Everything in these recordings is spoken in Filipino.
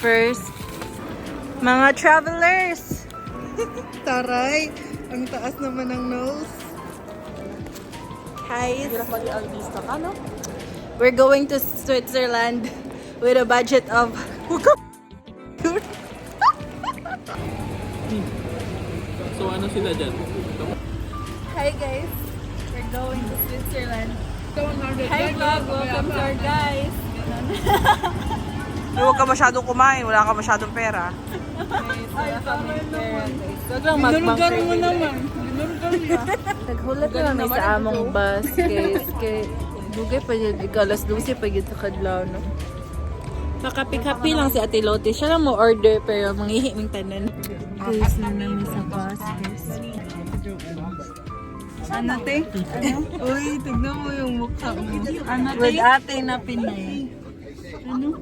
First, mga travelers! Taray! Ang taas naman ng nose. Hi! We're going to Switzerland with a budget of... So ano sila dyan? Hi guys! We're going to Switzerland. Hi vlog! Welcome to our guys! Huwag ka masyadong kumain, wala ka masyadong pera. Ay, tama naman. Huwag lang mag-bank mo naman. Naghulat na lang sa among bus, guys. Kay dugay pa yun, ikalas lusi pa yun sa kadlaw, no? Makapi-kapi lang si Ate Lotte. Siya lang mo order, pero manghihiming tanan. Guys, na namin sa bus, guys. Ano, te? Ano? Uy, tignan mo yung mukha mo. Ano, te? With ate na Pinay. Ano?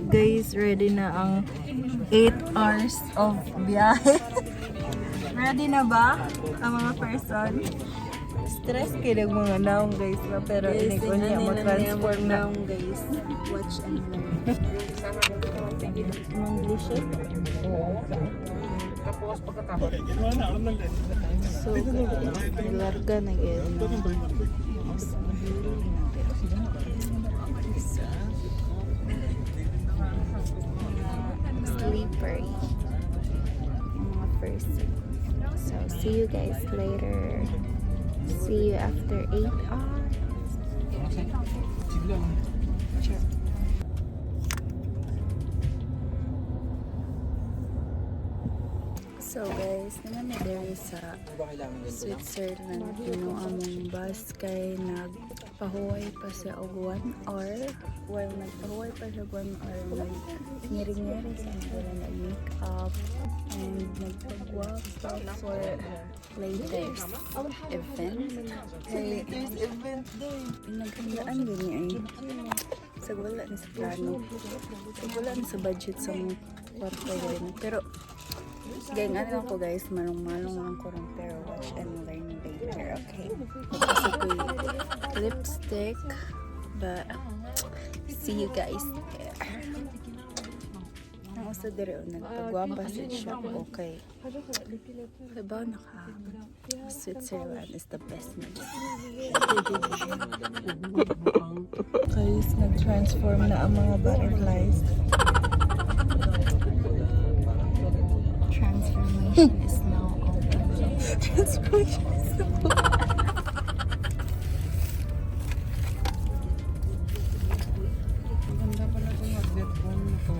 Guys, ready na ang 8 hours of biyahe. Ready na ba ang mga person? Stress kayo ng mga naong, guys. Pero Guys, ini ko niya tingnan nila mag-transform na. naong, guys. Watch and learn. English eh. So, larga na yun. Slippery. Yung mga person. So, see you guys later. See you after 8 hours. So guys, naman na dere sa Switzerland yung among bus kay nagpahuway pa siya og 1 hour. While nagpahuway pa siya 1 hour, nag-ngiri-ngiri sa mga nag-make-up and nagpagwap for latest event. Kay naghandaan din niya ay sagwala na sa plano. Sagwala na sa budget sa mga kwarto din. Pero gang, ano ako guys, malong-malong lang ko rin, pero watch and learn later, okay? Kasi ko yung lipstick, but see you guys there. Ang usa dire nagpagwapa sa shop, okay? Kabaw na ka. Switzerland is the best man. Guys, nag-transform na ang mga butterflies. Transformation is now open. Transformation is now open. Ganda pala itong mag-headphone na to.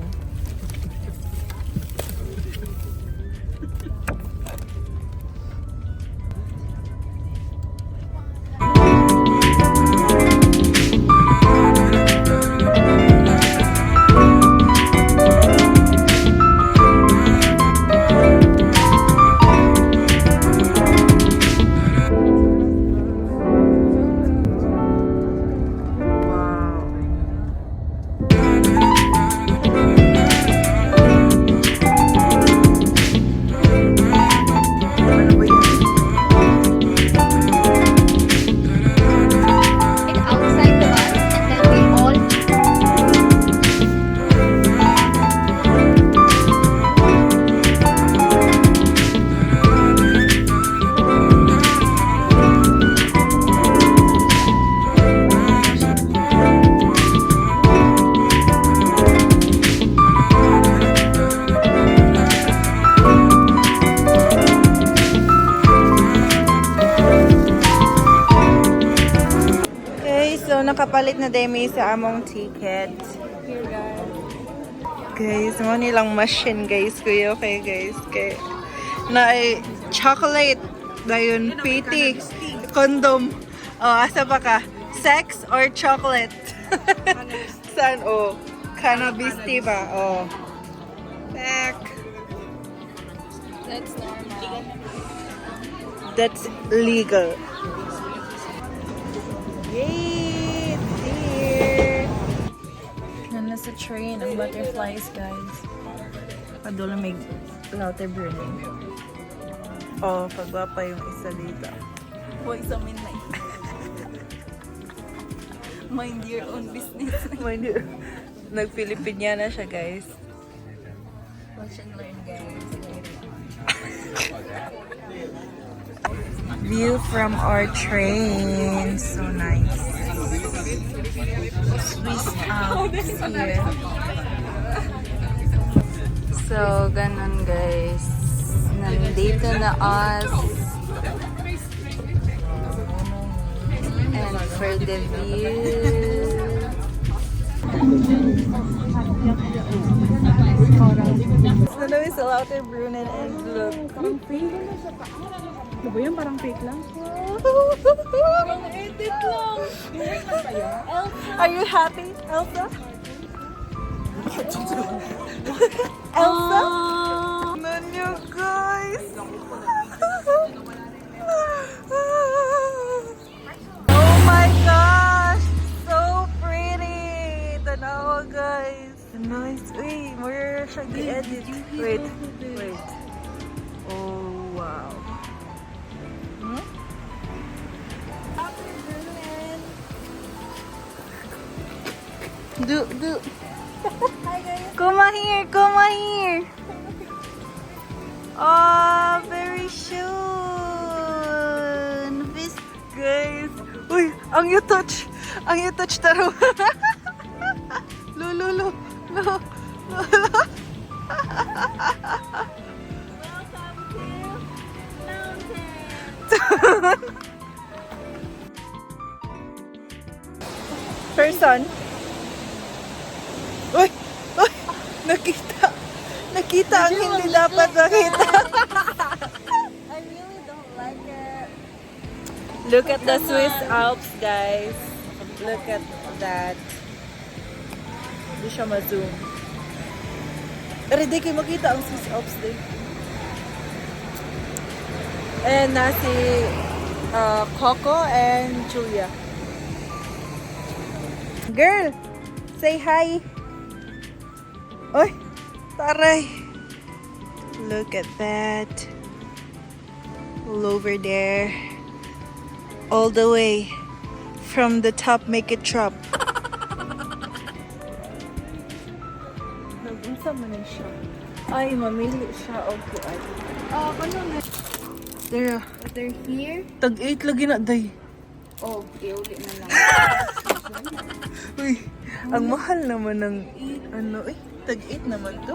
Nakapalit na demi sa among ticket. Guys, mo nilang machine guys kuya, okay guys. Kay na ay chocolate dayon PT condom. Oh, asa pa ka? Sex or chocolate? Saan? Oh. Cannabis tea ba? Oh. Back. That's normal. That's legal. Yay! It's here! Nasa train ang butterflies, guys. Padula may Lauterbrunnen. Oh, pagwapa yung isa dito. Boy, sa minay. Mind your own business. Nag-Filipiniana siya, guys. Watch and learn, guys. View from our train. So nice. Swiss Alps here. So, ganun guys. Nandito na us. And for the view. Nandami sa Lauterbrunnen and look. Ano ba yan? Parang fake lang? Edit lang! Are you happy, Elsa? Elsa? Nanyo, guys! Oh my gosh! So pretty! Tanawa, guys! Nice. Uy, more siya gi-edit. Wait. Oh, wow. Hmm? Do. Hi guys! Come here. Oh, very soon. This guys. Uy, ang you touch taro. Lo. Welcome to Mountain! Person. Uy, nakita ang hindi dapat makita. I really don't like it. Look at the Swiss Alps, guys. Look at that. Hindi siya ma-zoom. Pero di kayo makita ang Swiss Alps din. And nasi Coco and Julia. Girl, say hi. Oy, taray. Look at that. All over there. All the way from the top, make it drop. Nag-unsa man na siya. Ay, mamili siya. Okay. Oh, ano na? There. They're here? Tag-8 lagi na, day. Oh, iuli na lang. Uy, ang mahal naman ng tag-8 naman to.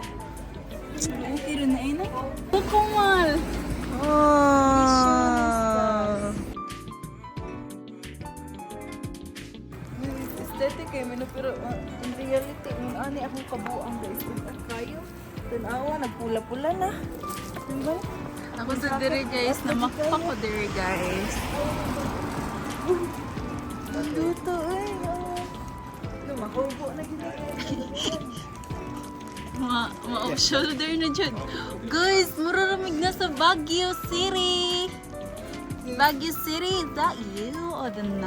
Okay rin na ina. Kukumal! Ah. Aesthetic eh, pero in reality, ani akong kabuang guys. At kayo, tanawa, nagpula-pula na. Diba? Ako sa diri guys, namakpa ko diri guys. Nandito eh. Lumakubo na gina. Ma-shoulder na dyan. Guys, mararamig na sa Baguio City. Baguio City, is that you or the 9?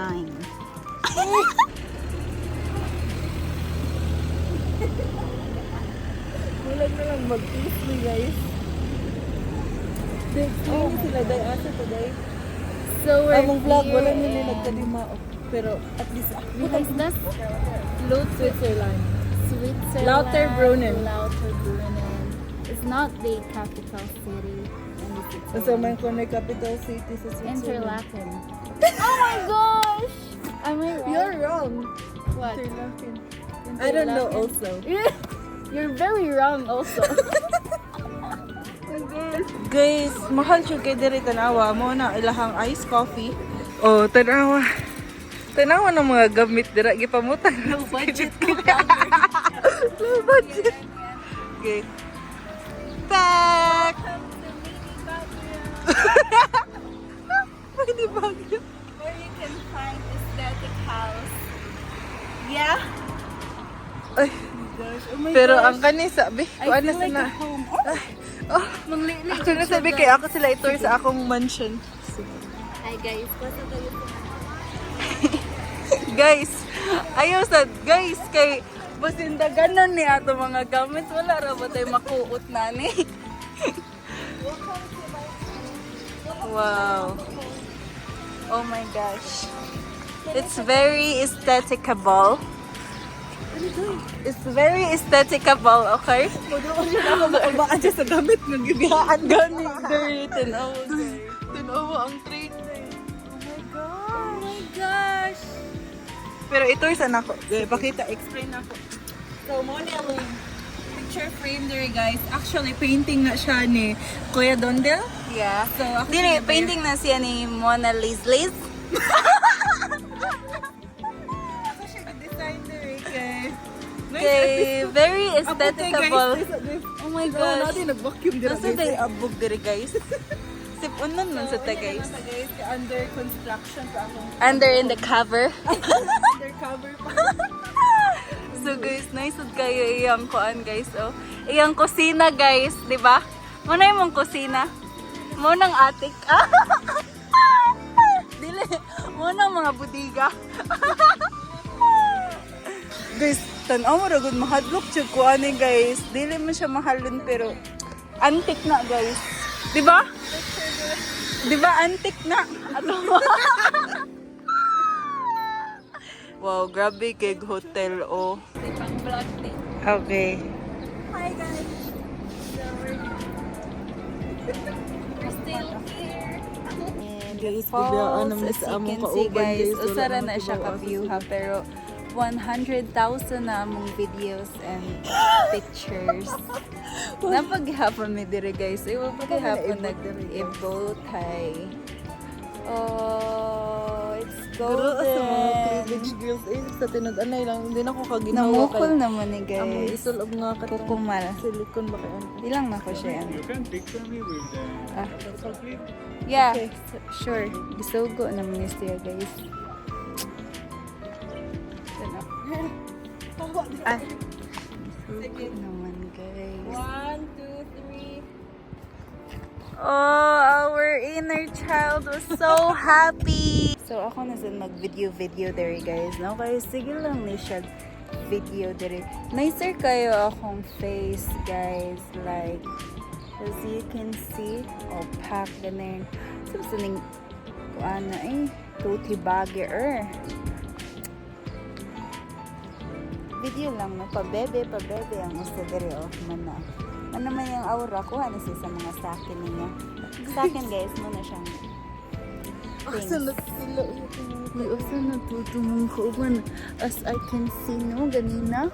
Kulang na lang mag-peace me guys. Explain sila day asa today. So we're Among vlog, here wala nila in- nagkalima. Pero at least Because that's Switzerland. Switzerland. Lauterbrunnen. Lauterbrunnen. It's not the capital city. In the Sa Switzerland. man ko na capital city sa Switzerland. Interlaken. Oh my gosh! Am I right? You're wrong. What? Interlaken. I don't know also. You're very wrong also. Guys, mahal siya kay diri tanawa mo na ilahang iced coffee. Oh, tanawa. Tanawa ng mga gamit dira gipamutang. No budget. Low budget. Okay. Back. Mini Baguio. Where you can find aesthetic house. Yeah. Ay, Oh my pero gosh. ang kani sabi, I kung ano feel like sila. at home. Oh, Manglili. ako na sabi kay ako sila itour sa akong mansion. Hi guys, basta tayo Guys, ayaw sad, guys, kay basinda ganon ni ato mga gamit. Wala ra ba tayo makuot na ni? Wow. Oh my gosh. It's very aestheticable. It's very aestheticable, okay? ako makabaan siya sa gamit ng gigaan. Gani, very tinawa, guys. Tinawa ang treatment. Oh my gosh. Pero itour saan ako? Pakita, explain ako. So, mo ni ang picture frame there guys. Actually, painting na siya ni Kuya Dondel. Yeah. So, ako Dili, painting na siya ni Mona Liz. Ako siya designer kay. Okay, very aestheticable. Oh my gosh. natin nag-vacuum dito. Nasa tayo abog diri guys. Sipunan man sa ta guys. Guys, under construction sa akong Under in the cover. undercover pa. So guys, nice ud kayo iyang kuan guys. Oh. Iyang kusina guys, di ba? Mo na imong kusina. Mo nang atik. Dili, mo nang mga budiga. Guys, tanaw mo ra gud mahadlok jud ko ani guys. Dili man siya mahalon pero antique na guys. Di ba? Di ba antique na? Wow, grabe kay hotel oh. Pang vlog din. Okay. Hi guys. We're still here. And Guys, falls, biglaan naman as sa you among can see kauban, guys, guys. Wala usara naman na siya tibawa ka-view sa ha, pero 100,000 na among videos and pictures. Napaghapon mi dire guys. Iwa paghapon nag-e-boat. Hi. Oh, it's Pero sa mga golden. privileged girls, sa tinag-anay lang, hindi na ako kaginawa Namukol naman ni Among guys. isulob nga ka Kukumal. silicon ba kayo? Ilang na ko siya yan. You can picture me with the Ah. chocolate. Yeah, Okay. sure. Gisugo naman ni siya guys. Ah. Gisugo naman guys. 1, 2, 3. Oh, our inner child was so happy. So ako na sa mag-video there guys. No, kaya sige lang ni siya video dire. Nicer kayo akong face guys. Like, as you can see, opaque ganun. Sabi ano tuti bagger. Video lang no, pabebe ang gusto dire of man na. Ano naman yung aura ko, ano siya sa mga sakin ninyo. Sa akin guys, muna siyang things. May usa na tutumong kauban. As I can see, no, ganina.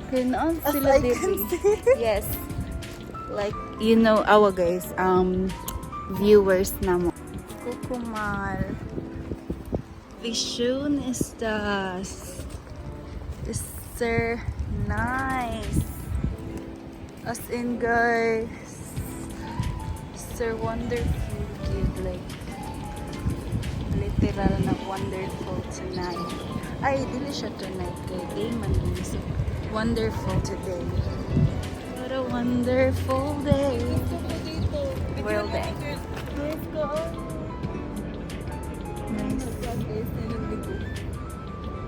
Kaya naan As sila I can see. Yes. Like, you know, our guys, viewers na mo. Kukumal. Vision estas. Sir, nice. As in, guys, Sir wonderful kid, like, literal na wonderful tonight. Ay, dili siya tonight, kay day man din. So, wonderful today. What a wonderful day. World day. Nice.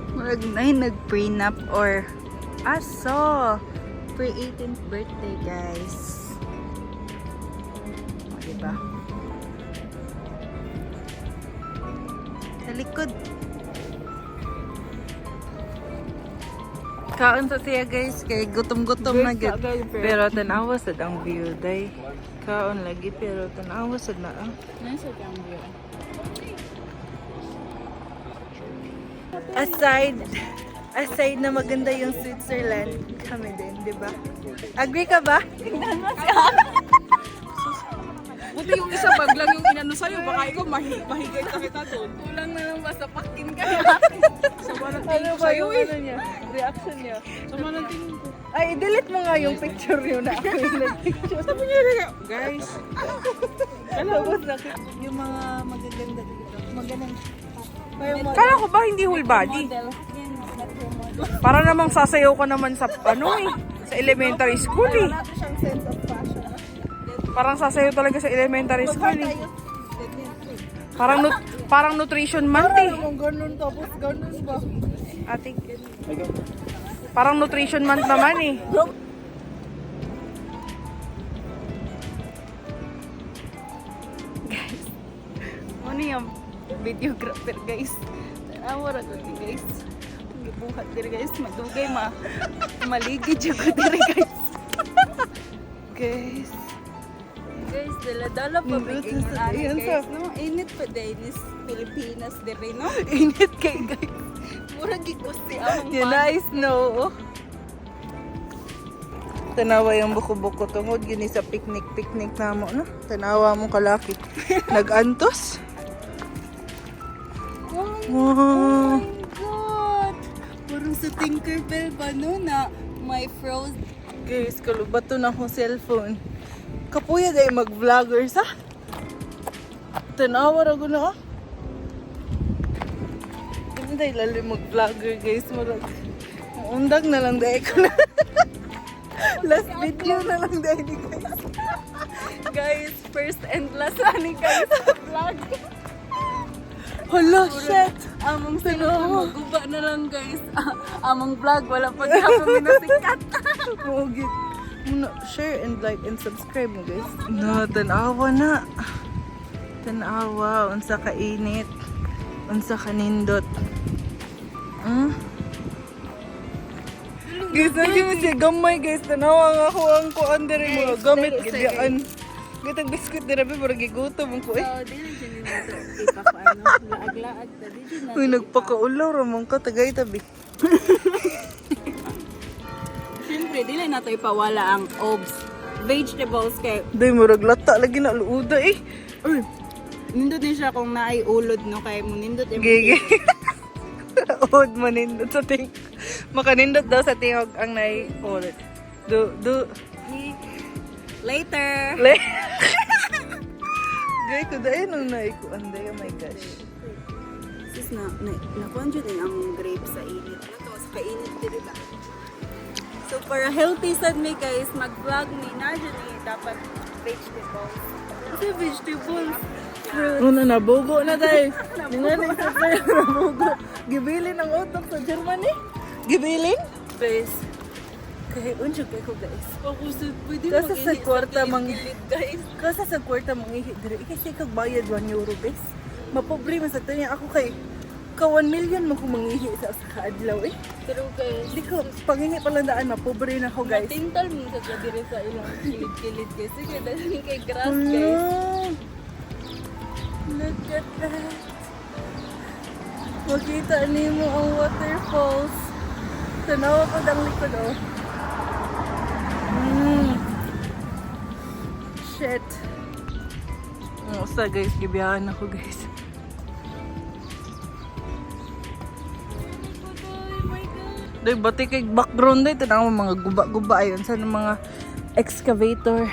Murag na nag-prenup or aso. Pre-18th birthday, guys. O, diba? Sa likod. Kaon sa siya, guys. Kay gutom-gutom na gid. Pero tanawa sad ang view, day. Kaon lagi, pero tanawa sad na ang. Nasa kang view. Aside na maganda yung Switzerland, kami din, di ba? Agree ka ba? Buti yung isa bag lang yung inano sa'yo, baka ikaw mahigay ka kita doon. Kulang na lang basta pakin ka. Sama ng Ano tingin ko ba sa'yo yung eh. ano niya? Reaction niya? Sama ng tingin ko. Ay, delete mo nga yung picture yun na ako yung nag-picture. Sabi niya rin, guys. Tapos yung mga magaganda dito. Magandang. Kala ko ba hindi whole body? Model. Yan, metro model. Para namang sasayaw ka naman sa sa elementary school eh. Wala siyang sense of fashion. Parang sasayaw talaga sa elementary school eh. Parang nutrition month eh. Ganun tapos ganun ba? Ate. Parang nutrition month naman eh. Guys. Ano yung videographer guys? Tanawa ra ko guys. Gibuhat diri guys, madugay maligid jud ko diri guys. Guys. Guys, dala-dala pa bigay Init sa- ayan guys. No, init pa dahil ni Pilipinas diri no. Init kay guys. Murag gigusti among You nice no. Tanawa yung buko-buko tungod gini sa picnic namo no. Tanawa mo kalaki. Nagantos. Oh my God! Parang sa Tinkerbell ba no na may frozen. Guys, kalubato na akong cellphone. Kapuya day mag-vlogger sa. Tanawa ra ko na. Hindi day lalo mag-vlogger guys. Marag. Undag na lang day ko na. Last video na lang day ni guys. Guys, first and last ani guys vlog. Hala, shit! Among cellphone maguba na lang guys. Among vlog wala pa gihapon minasikat. Mugit. Muna, share and like and subscribe mo guys. No, tanawa na. Tanawa, unsa ka init. Unsa ka nindot. Guys, lagi mo siya gamay guys. Tanawa nga ako ang kuan diri mga gamit gidyaan. Gitag biskuit diri pero gigutom ko eh. So, dili dyan nato ipapaano. Laag-laag ta dili na. Uy, nagpakaulaw ramon ka tagay tabi. Siyempre, dili na to ipawala ang obs. Vegetables kay Day murag lata lagi na luuda eh. uy, nindot din siya kung naay ulod no kay mo nindot Gigi. Od manindot sa ting. Makanindot daw sa tingog ang nai ulod. later. Le. Gay ko dahil nung nai ko anday, oh my gosh. Sis nakuan dyan din ang grapes sa init. Ano to? Sa kainit din ba? So para healthy sad me guys, mag-vlog ni na dyan dapat vegetables. Kasi vegetables. Una nabugo na dahil. Ningaling sa tayo nabugo. Gibilin ang utok sa Germany. Gibilin? Guys, Kaya unso kay ko guys. ako pwede Kasi sa mag-init kwarta mang gilid, guys. Kasi sa kwarta mang ihi dire kasi kag bayad 1 euro guys. Mapobre man sa tanya ako kay ka 1 million man ko mangihi sa kaadlaw eh. Pero guys, Di ko pangingi pala daan mapobre na ako guys. matintal mo sa dire sa ilang kilid-kilid guys. Sige, dahil kay grass guys. Hello. Look at that. Makita nimo ang waterfalls. Tanawa ko dang likod oh. Shit. Sa guys, gibiyahan ako guys. Oh my God. Doy bati kay background day tanaw mga guba-guba ayon sa mga excavator.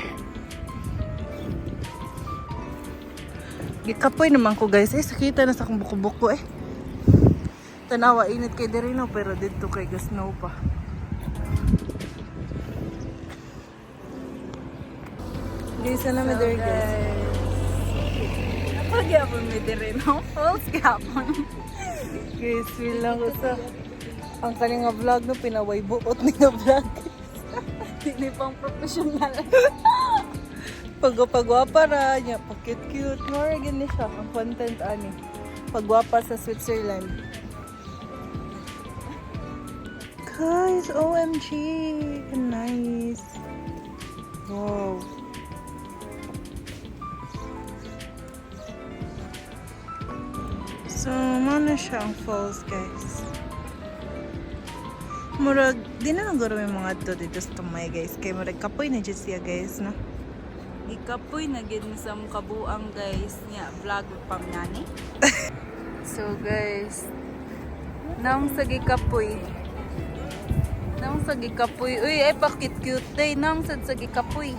Gikapoy naman ko guys. Sakita na sa akong buko-buko eh. Tanawa init kay diri no pero dito kay snow pa. Guys, na diri guys. Pagyapon mi dire no? False gapon. Guys, feel lang ko sa ang kaninga vlog no pinaway buot ni nga vlog. Hindi pang professional. Pagwapa ra niya, pag-cute. More gani siya ang content ani. Pagwapa sa Switzerland. Guys, OMG, nice. Wow. So, mana siya ang falls, guys. Murag, di na lang garo yung mga to dito sa tumay, guys. Kaya murag kapoy na dyan siya, guys, no? Ikapoy na gid sa kabuang guys niya vlog pang nani. So guys, nang sa gikapoy. Nang sa gikapoy. Uy, ay bakit cute day nang sa gikapoy.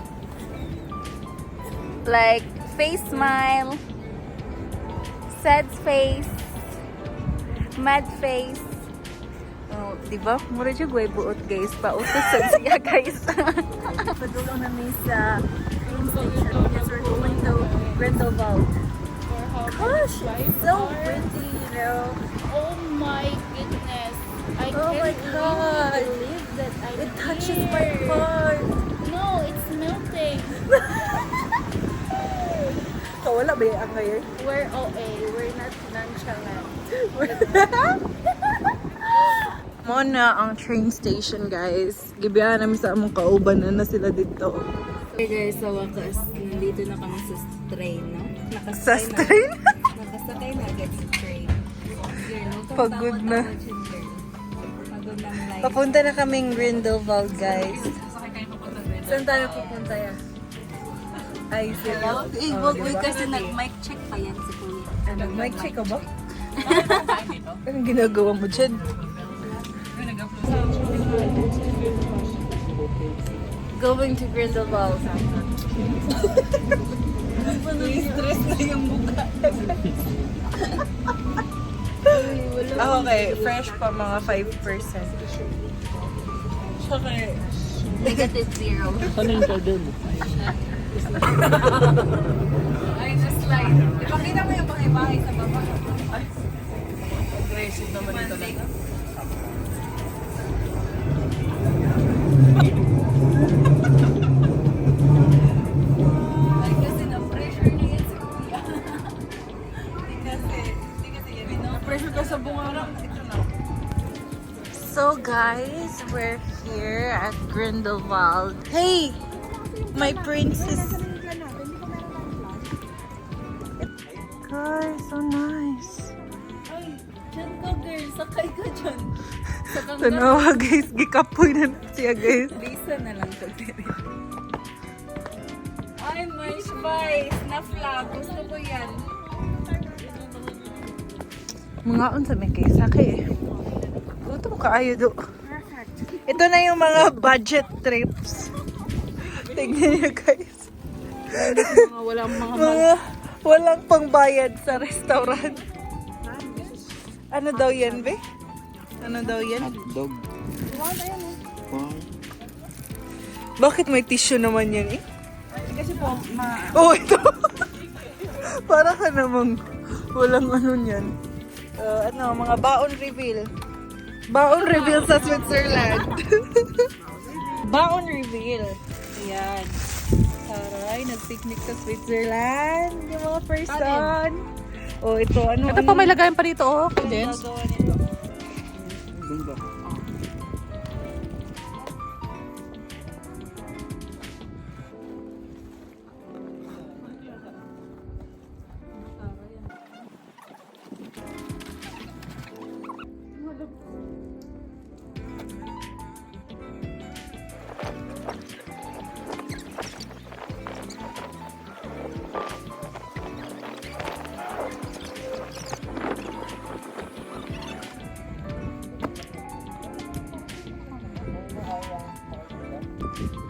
Like face smile. Sad face. Mad face. Oh, Diba? Mura dyan way buot guys. Pautosan siya guys. Padulong namin sa train station because we're going to Grindelwald. Gosh, it's so pretty, you know. Oh my goodness. I Oh my can't God. really believe that I'm It touches here. my heart. No, it's melting. Wala ba yung ngayon? We're OA. We're not nonchalant. Mo na ang train station guys. Gibiyahan namin sa among kauban na sila dito. Okay guys, sa wakas, nandito na kami sa train, no? Sa train? Nakasakay na agad sa train. Pagod na. Pagod ng life. Papunta na kaming Grindelwald guys. Saan tayo pupunta ya? Ay, seryo? Uy, kasi nag-mic check pa yan si Kuya. Nag-mic check ka ba? Anong ginagawa mo dyan? Going to Grindelwald. Stress na yung mukha. Okay, fresh pa mga 5%. Okay. Negative 0. Ano yung order mo? Ay, na-slide. Ipakita mo yung bahay-bahay sa baba. Aggressive naman ito na. Ay, kasi na-pressure na yan si Kuya. Hindi kasi yan. Pressure ka sa bunga. So guys, we're here at Grindelwald. Hey! My princess! Guys, so nice. Ay, dyan ka girl. Sakay ka dyan. Tanawa guys, gikapoy na siya guys. Lisa na lang to. Ay, my spice. Na-flag. Gusto ko yan. Mga unsa may kay sakay eh. Ito mo kaayo do. Ito na yung mga budget trips. Tignan niyo guys. Walang Walang pangbayad sa restaurant. Ano daw yan, be? Ano daw yan? Hotdog. Wow. Bakit may tissue naman yan eh? Kasi po, Oh, ito. Para ka namang walang ano yan. Mga baon reveal. Baon reveal sa Switzerland. Baon reveal. Ayan. Taray, nag-picnic sa Switzerland. Yung mga person. Oh, ito. Ano? Ito pa may lagayan pa dito, oh. Condensed. Doon ba?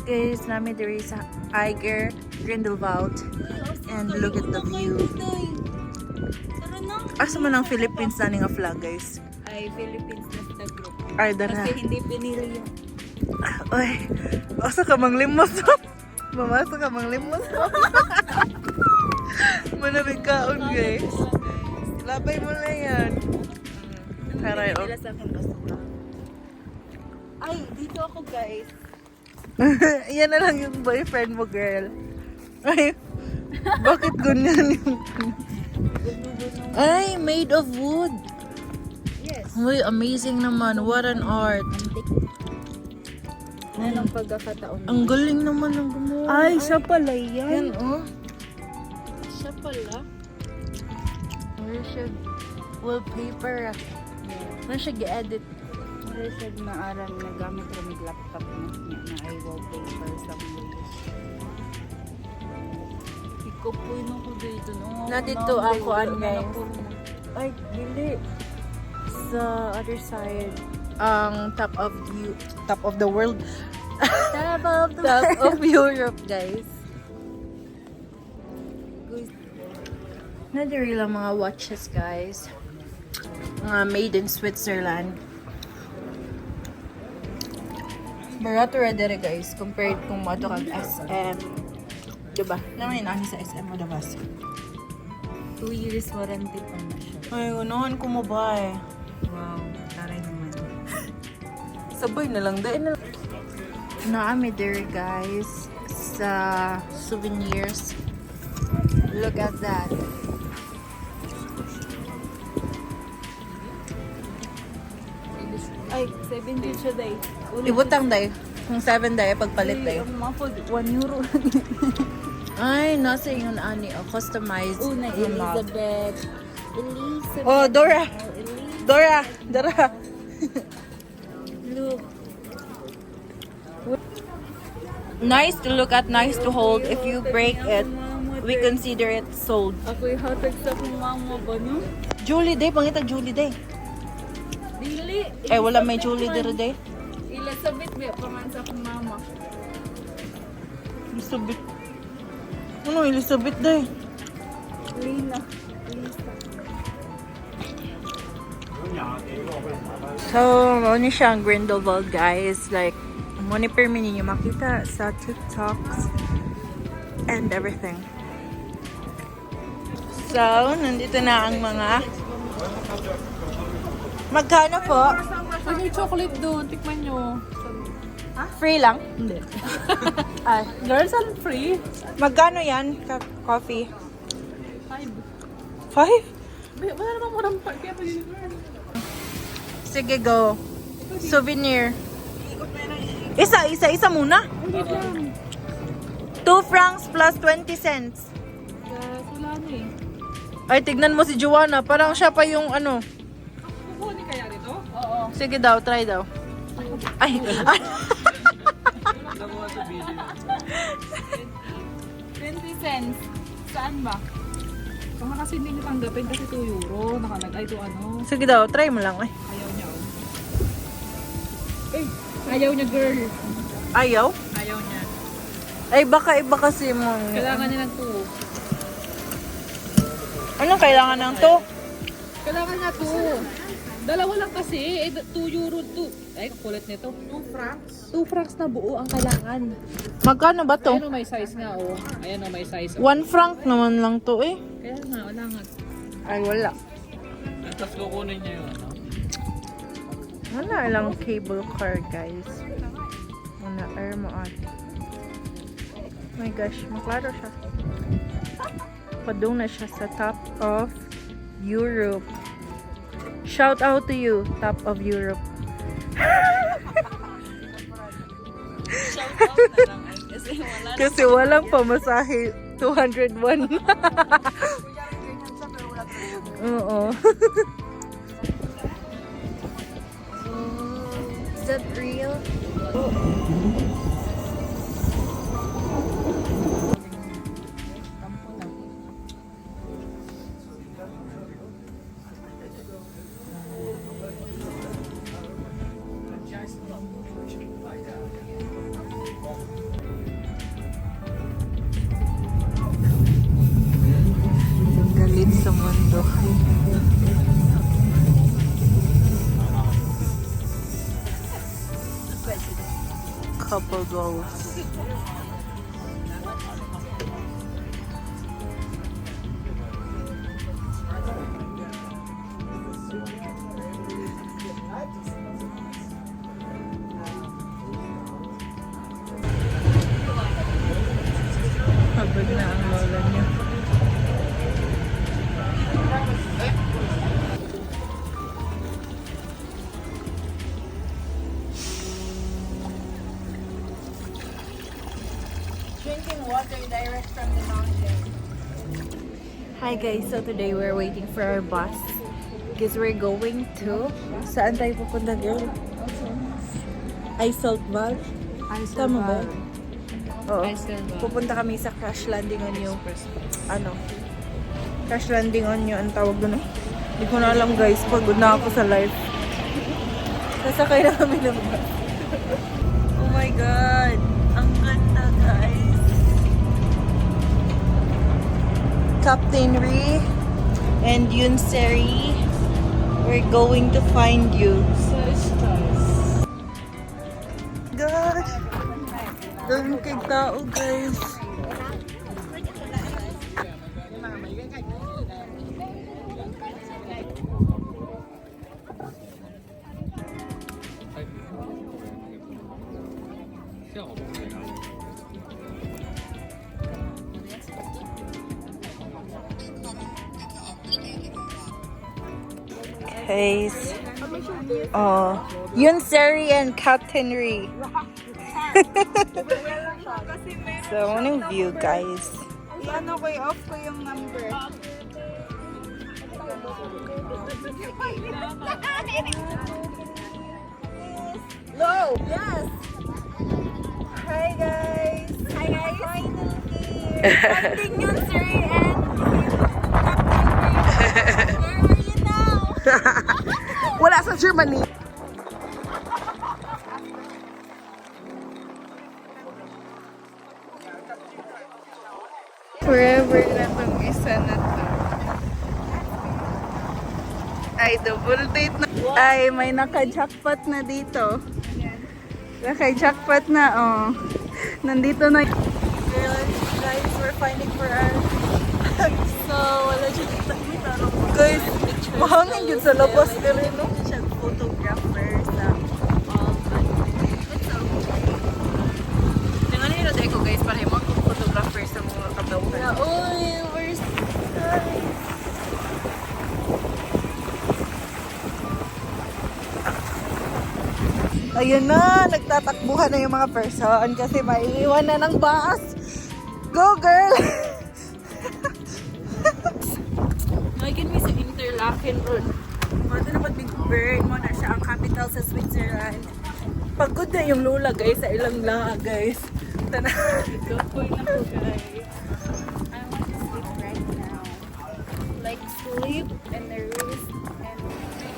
Guys, namin there is Eiger, Grindelwald. And look at the view. Tara na. Asa man ang Philippines na nga flag, guys? Ay, Philippines na group. Ay, dara. Kasi hindi pinili yung Ay, asa ka mang limos? Mamasa ka mang limos? Manamig kaon, guys. Labay mo na yan. Taray, oh. nila sa akin basura. Ay, dito ako guys. Yan na lang yung boyfriend mo, girl. Ay, bakit ganyan yung... Ay, made of wood. Yes. Uy, amazing naman. What an art. Anong pagkakataon? Ang galing naman ng gumawa. Ay, siya pala Yan, yan. oh. Siya pala. Where siya? Wallpaper. Where siya gi-edit? Wala siya naaram na gamit rin yung laptop na ay wallpaper sa mga. Ikaw po yun ako dito. No? Nandito ako, guys. Ay, dili. Sa other side. Ang top of the world. Top of the Top of Europe, guys. Nadiri lang mga watches, guys. Mga made in Switzerland. Barato ra dire guys compared kung mo ato kag SM. Diba? Naman yun sa SM mo dabas. 2 years warranty pa na siya. Ay, unahan ko mo ba eh. Wow, taray naman. Sabay na lang dahil na. Naami there guys sa souvenirs. Look at that. Ay, 17 siya day. Ibutang day. Kung 7 day, pagpalit day. Ang mapod, 1 euro. Ay, nasa yung ani, customized. Una, remote. Elizabeth. Oh, Dora! Dora! Dora! Look. Nice to look at, nice to hold. If you break it, we consider it sold. Ako'y hatag sa akong mama ba, no? Julie Day, pangitag Julie Day. Dili. Eh, wala may Julie Day Day. Elizabeth, may pangan sa akong mama. Elizabeth. Ano, Elizabeth Day? Lina. Lisa. So, ano siya ang Grindelwald, guys. Like, money per ninyo makita sa TikToks and everything. So, nandito na ang mga magkano po? Ano yung chocolate doon? Tikman nyo. Free lang? Hindi. Ay, Girls are free. magkano yan? Coffee? 5. 5? Wala namang murang pa. Kaya pwede girl. Sige, go. Souvenir. Isa muna. Hindi lang. 2 francs plus 20 cents. Yes, wala na eh. Ay, tignan mo si Joanna. Parang siya pa yung ano. Kukunin kaya rito? Oo. Sige daw, try daw. Ay, 20 cents. Saan ba? Baka kasi hindi nyo tanggapin kasi 2 euro. Nakalagay to ano. sige daw, try mo lang. Ay. Ayaw niya oh. Eh, ayaw niya girl. Ayaw? Ayaw niya. Ay, baka iba kasi mo. Kailangan niya ng 2. Anong kailangan ng to? Kailangan niya 2. Dalawa lang kasi. Eh, 2 euro 2. Ay, kulit nito. 2 francs? 2 francs na buo ang kailangan. Magkano ba to? Ayan o, may size nga oh. Ayan o, may size. 1 franc naman lang to eh. Kaya nga, wala nga. Ay, wala. Tapos kukunin niya yun. Wala lang cable car, guys. Wala, air mo at. Oh my gosh, maklaro siya. Padung na siya sa top of Europe. Shout out to you, top of Europe. Kasi walang pamasahe. 201. Oo. Is that real? Galit sa mundo. Couple goals. Pagod na ang lola niya. Drinking water direct from the mountain. Hi guys, so today we're waiting for our bus because we're going to saan tayo pupunta girl? Isle Val? Tama ba? Oo. Pupunta kami sa crash landing on you. Ano? Crash landing on you ang tawag doon. Hindi ko na alam guys, pagod na ako sa life. Sasakay na kami ng bus. Oh my god! Ang ganda guys! Captain Ree and Yunseri, we're going to find you. gosh! Dami kay tao, guys. Guys. Oh, Yun Seri and Captain Ri. So, anong view, guys? Ano ko, off ko yung number. Low! Yes! Hi, guys! Hi guys! Finally! Acting yun, sir, and where are you now? Wala sa Germany. Forever na tong isa na to. Ay, double date na. Ay, may naka-jackpot na dito. Naka-jackpot na, oh. Nandito na. Guys, we're finding for our... So, wala siya dito. Guys, mahangin yun sa labas ka rin, no? Siya photographer sa Tingnan nyo na ko, guys, para yung mga photographer sa mga kabawin. Uy, we're sorry. Ayun na, nagtatakbuhan na yung mga person kasi maiiwan na ng bus. Go, girl! Nagin mi sa Interlaken Road. Mata na Big Bird mo na siya ang capital sa Switzerland. Pagod na yung lula, guys, sa ilang laha, guys. Tana. Gapoy na po, guys. I want to sleep right now. Like sleep and rest and...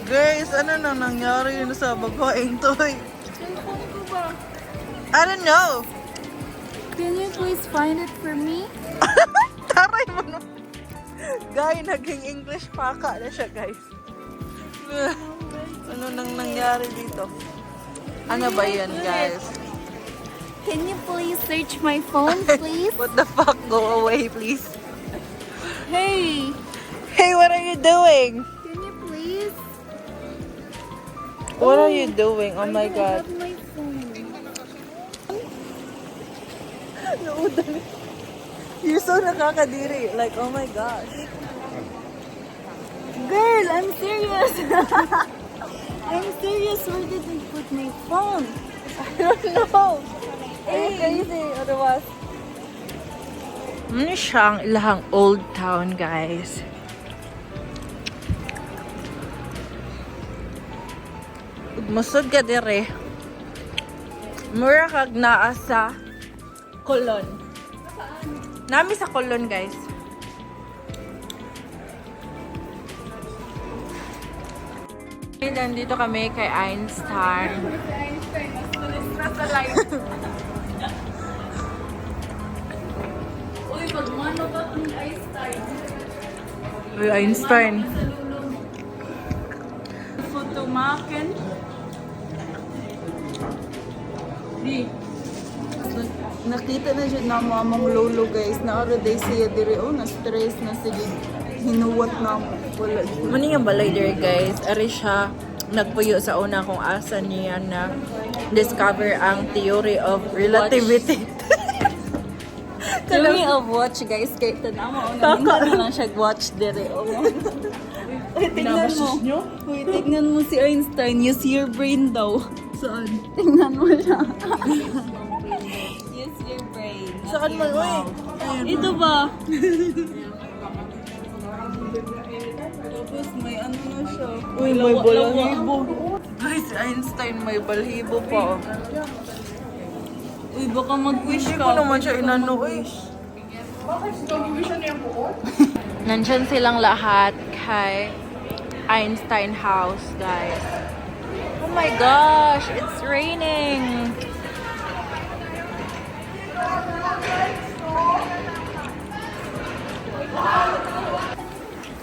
Guys, ano nang nangyari yun sa bagwaing toy? Cellphone ko ba? I don't know. Can you please find it for me? Taray mo no. Guy, naging English paka na siya, guys. Ano nang nangyari dito? Ano ba yan, guys? Can you please search my phone, please? What the fuck? Go away, please. Hey! Hey, what are you doing? Can you please? What are you doing? Oh my I god. have my phone. You're so nakakadiri. Like, oh my gosh. Girl, I'm serious. I'm serious. Where did I put my phone? I don't know. Hey. Crazy. Otherwise. Ano siyang ilahang old town, guys. Musod ka dire. Mura kag naa sa Colon. Nami sa Colon, guys. Nandito kami kay Einstein. Uy, pagmano ka kung Einstein. Uy, Einstein. Photomaken. Di. Nakita na siya na mamang lolo, guys. Naaraday siya dire. Oh, na-stress na siya. Hinuwat na mo. Wala. Mani yung balay dire, guys. Ari siya nagpuyo sa una kung asa niya na discover ang theory of relativity. Theory of watch, guys. Kaya tanama. Una na lang siya watch dire. Uy, tignan mo. Uy, tignan mo si Einstein. Use your brain daw. Saan? Tingnan mo siya. Use your brain. Saan man, uy? Ito ba? Tapos may ano na siya. Uy, may balahibo. Guys, Einstein may balhibo pa. Uy, baka mag-wish Hindi ka. ko naman siya inano, uy. Nandyan silang lahat kay Einstein House, guys. Oh my gosh, it's raining.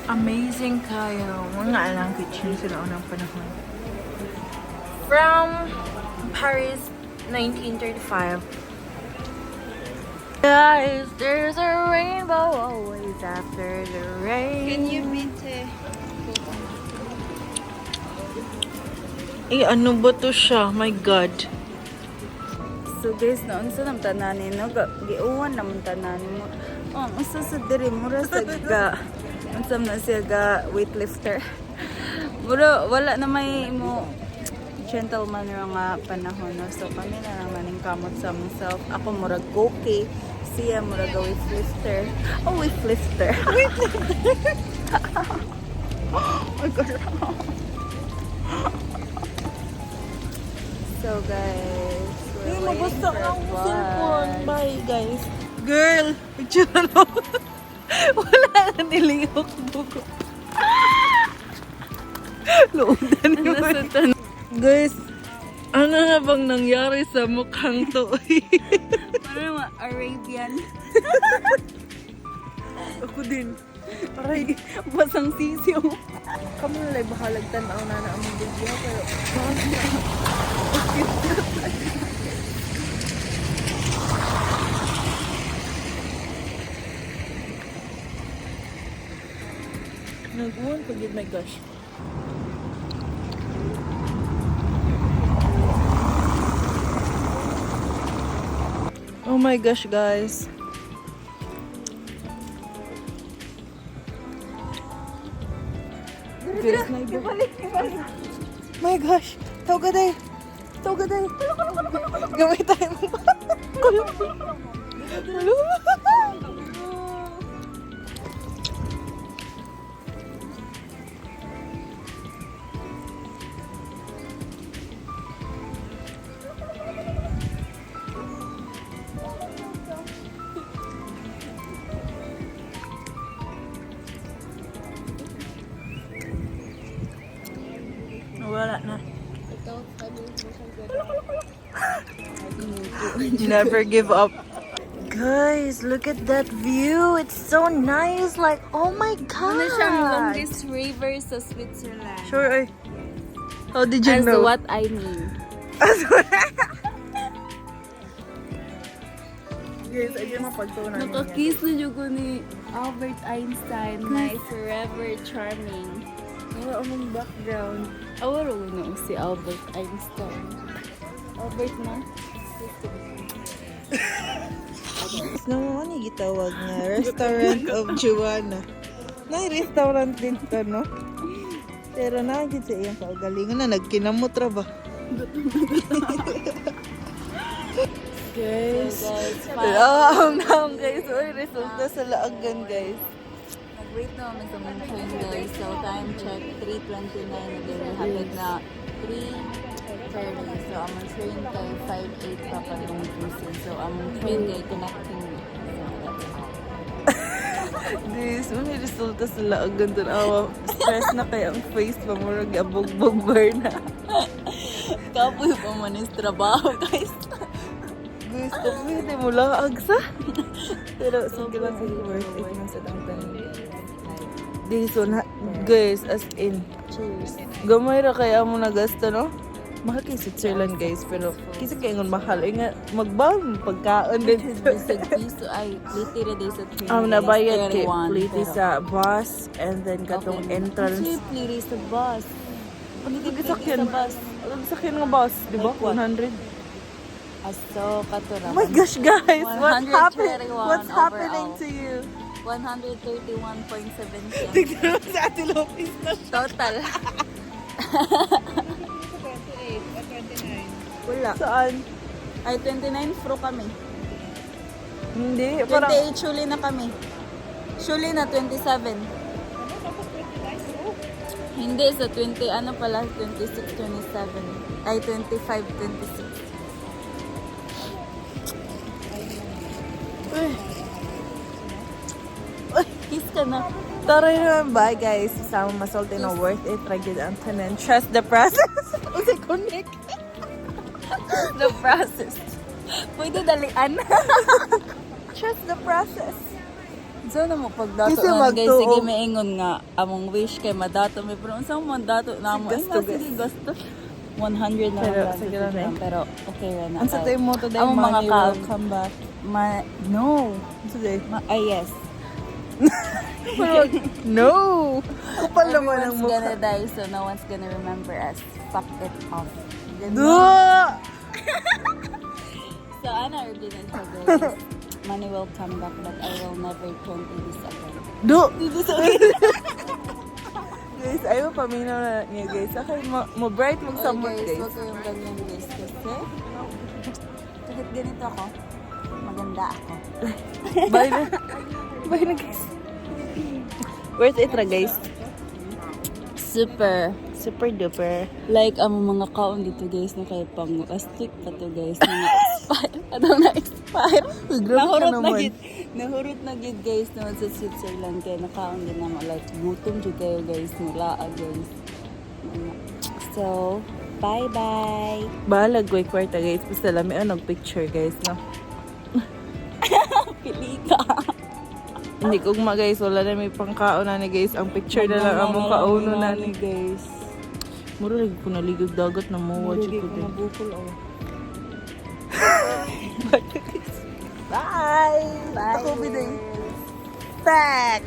Amazing kayo. Mga alang kitchen sila unang panahon. From Paris 1935. Guys, there's a rainbow always after the rain. Can you beat it? Ano ba to siya? My God. So guys, naon sa nang tananin, no? Giuwan naman tananin mo. Oh, usa sa diri mura sa ga. Unsam na siya ga weightlifter. Mura wala na may mo gentleman nga panahon, no? So kami na naman yung kamot sa among self. Ako mura goki, siya mura ga weightlifter. Oh, weightlifter. Weightlifter. Oh God. So guys, we're waiting for bus. Bye, guys. Girl, picture na lang. Wala na niliyok buko. Loodan yun. Guys, ano na bang nangyari sa mukhang to? Parang mga Arabian. Ako din. Aray, basang sisiyo. Kamu na lang bahalag tanaw na na among video, pero nag-uwan pagid, my gosh. Oh my gosh, guys. Guys, my gosh. Tawgaday. Tawgaday. Gamay tayo mo ba? Wala na. Never give up. Guys, look at that view. It's so nice. Like, oh my God. Ano siyang longest river sa Switzerland? Sure, ay. How did you As know? what I mean. Guys, ayun ang pagtunan niya. Nakakiss na yung ko ni Albert Einstein, my forever charming. Wala among background. Awaro na si Albert Einstein. Albert na? Naman ni gitawag nga Restaurant of Joanna. Na-restaurant din to, no? Pero nakagid sa iyang kaugalingan na nagkinamutra ba? Guys. So guys, Naam guys. Oy, resulta sa laagan guys. nag-wait na kami sa mga train guys. So time check, 3:29 na din. Hapit na 3:30. So ang train kay 5:08 pa pa yung cruising. So ang train kay connecting. So that's all. Guys, may resulta sa laagan dun. Awa, stress na kaya ang face pa. Murag abog-bog bar na. Kapoy pa man is trabaho guys. Guys, pwede mo lang agsa. Pero sige lang ay worth it na sa tangtan. This one, guys, as in, Cheers. gamay ra kaya mo na gasto, no? Mahal kay Switzerland, guys. Pero, kisa kayo ngon mahal. Eh nga, magbang pagkaon din. Bisag piso ay pliti ra day sa train. Nabayad guys, kay 31, pliti pero- sa bus and then katong Okay. entrance. Kasi pliti sa bus. Pliti sakyan. sa bus. Alam sakyan nga bus, di ba? Like what? 100. Aso katura. Oh my gosh, guys! What 131 happened? What's overall. happening to you? 131.70 Tignan mo sa Ate Lopez na siya. total. Wala. Saan? Ay 29 fro kami. Hindi, parang... 28 Shuli na kami. Shuli na 27. Hindi sa 20 ano pala 26 27. Ay 25 26. Uy, Kiss ka na. taray naman. Bye, guys. Sama masulti na worth it. Ragid ang tanan. Trust the process. Kasi connect. The process. Pwede dalian. Trust the process. So na mo pagdato Kasi na guys, magtuo. sige maingon nga among wish kay madato may pero unsa man dato na mo. Ay Gasto, nga, sige gasto. 100 na Pero, lang. sige lang, eh. Pero okay ra na. Ang sa tayo mo today, Ang mga money ka- will come back. No. Today. Yes. No! Kapal naman ang Everyone's mukha. gonna die, so no one's gonna remember us. Fuck it off. Duh! So, ano are gonna intro, guys? Money will come back, but I will never turn to this again. Duh! Guys, ayaw paminaw na niya guys. Sakay mo bright magsamot guys. Huwag kayong ganyan, guys. Kasi, kahit ganito ako, maganda ako. Bye na. Bye na guys. Worth it ra guys. Super. Super duper. Like, ang mga kaon dito, guys, na kayo pang astig pa to, guys, na na-expire. Ano na-expire? Uy, grabe ka Nahurot na naman. gid. Nahurot na gid, guys, naman sa Switzerland. Kaya nakaon din naman. Like, gutom dyan kayo, guys. Mula, guys. So, bye-bye. Bahalag ko kwarta guys. Basta lami ang nag-picture guys. No? Pili ka. Hindi ko ma guys. Wala na may pangkaon na ni guys. Ang picture na lang ang mong kauno na ni. guys. Mura lagi ko naligag dagat na mo. Watch Hindi ko ko din. nabukol, oh. Bye! Bye. Ako biday. Back!